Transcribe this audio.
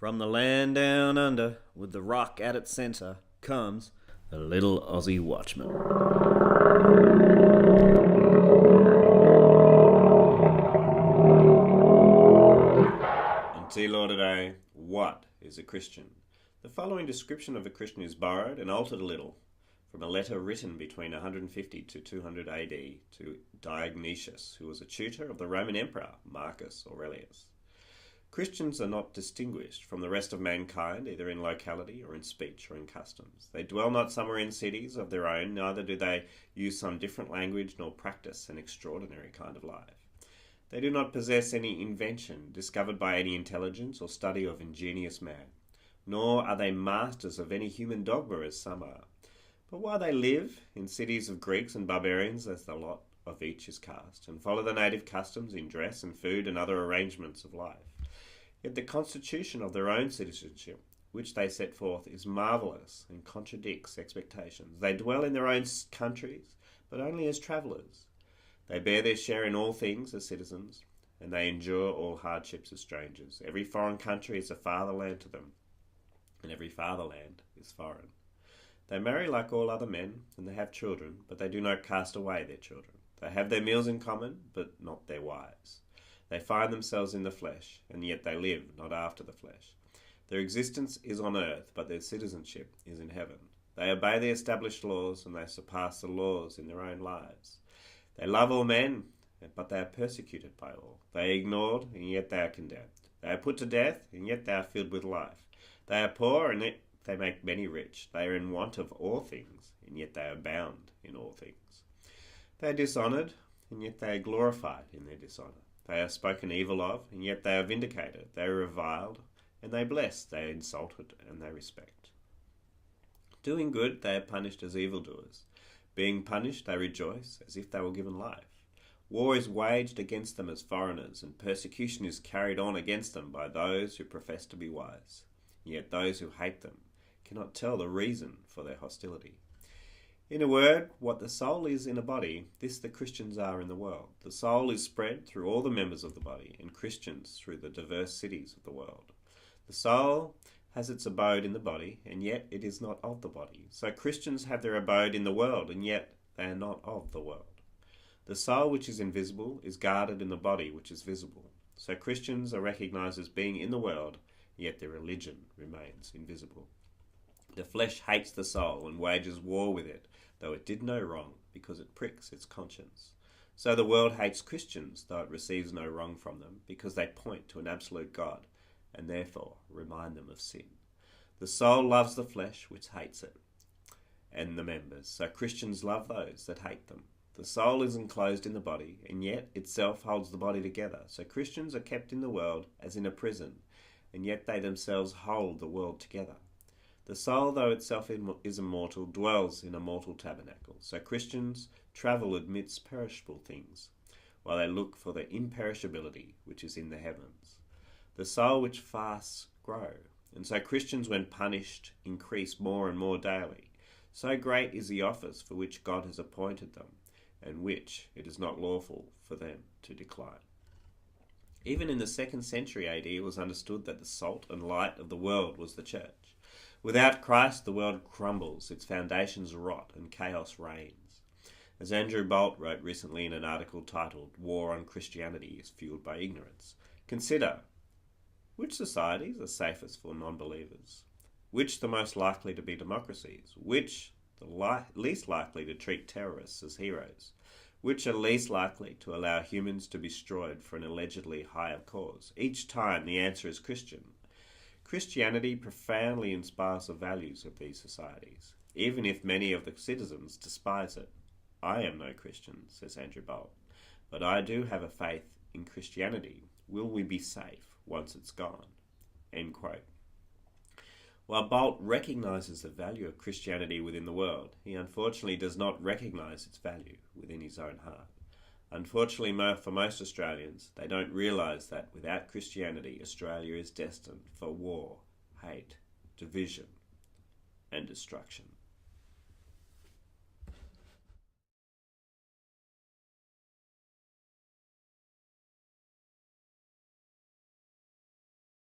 From the land down under, with the rock at its centre, comes the little Aussie watchman. On TLAW today, what is a Christian? The following description of a Christian is borrowed and altered a little from a letter written between 150 to 200 AD to Diognetus, who was a tutor of the Roman Emperor Marcus Aurelius. Christians are not distinguished from the rest of mankind, either in locality or in speech or in customs. They dwell not somewhere in cities of their own, neither do they use some different language nor practice an extraordinary kind of life. They do not possess any invention discovered by any intelligence or study of ingenious man, nor are they masters of any human dogma as some are. But while they live in cities of Greeks and barbarians as the lot of each is cast, and follow the native customs in dress and food and other arrangements of life, yet the constitution of their own citizenship, which they set forth, is marvellous and contradicts expectations. They dwell in their own countries, but only as travellers. They bear their share in all things as citizens, and they endure all hardships as strangers. Every foreign country is a fatherland to them, and every fatherland is foreign. They marry like all other men, and they have children, but they do not cast away their children. They have their meals in common, but not their wives. They find themselves in the flesh, and yet they live not after the flesh. Their existence is on earth, but their citizenship is in heaven. They obey the established laws, and they surpass the laws in their own lives. They love all men, but they are persecuted by all. They are ignored, and yet they are condemned. They are put to death, and yet they are filled with life. They are poor, and yet they make many rich. They are in want of all things, and yet they abound in all things. They are dishonoured, and yet they are glorified in their dishonour. They are spoken evil of, and yet they are vindicated. They are reviled, and they bless. They are insulted, and they respect. Doing good, they are punished as evildoers. Being punished, they rejoice, as if they were given life. War is waged against them as foreigners, and persecution is carried on against them by those who profess to be wise. Yet those who hate them cannot tell the reason for their hostility. In a word, what the soul is in a body, this the Christians are in the world. The soul is spread through all the members of the body, and Christians through the diverse cities of the world. The soul has its abode in the body, and yet it is not of the body. So Christians have their abode in the world, and yet they are not of the world. The soul which is invisible is guarded in the body which is visible. So Christians are recognized as being in the world, yet their religion remains invisible. The flesh hates the soul and wages war with it, though it did no wrong, because it pricks its conscience. So the world hates Christians, though it receives no wrong from them, because they point to an absolute God, and therefore remind them of sin. The soul loves the flesh, which hates it, and the members. So Christians love those that hate them. The soul is enclosed in the body, and yet itself holds the body together. So Christians are kept in the world as in a prison, and yet they themselves hold the world together. The soul, though itself is immortal, dwells in a mortal tabernacle. So Christians travel amidst perishable things, while they look for the imperishability which is in the heavens. The soul which fasts grow, and so Christians, when punished, increase more and more daily. So great is the office for which God has appointed them, and which it is not lawful for them to decline. Even in the 2nd century AD, it was understood that the salt and light of the world was the church. Without Christ, the world crumbles, its foundations rot, and chaos reigns. As Andrew Bolt wrote recently in an article titled "War on Christianity is Fueled by Ignorance," consider, which societies are safest for non-believers? Which the most likely to be democracies? Which the least likely to treat terrorists as heroes? Which are least likely to allow humans to be destroyed for an allegedly higher cause? Each time the answer is Christian. Christianity profoundly inspires the values of these societies, even if many of the citizens despise it. I am no Christian, says Andrew Bolt, but I do have a faith in Christianity. Will we be safe once it's gone? End quote. While Bolt recognises the value of Christianity within the world, he unfortunately does not recognise its value within his own heart. Unfortunately, for most Australians, they don't realise that without Christianity, Australia is destined for war, hate, division, and destruction.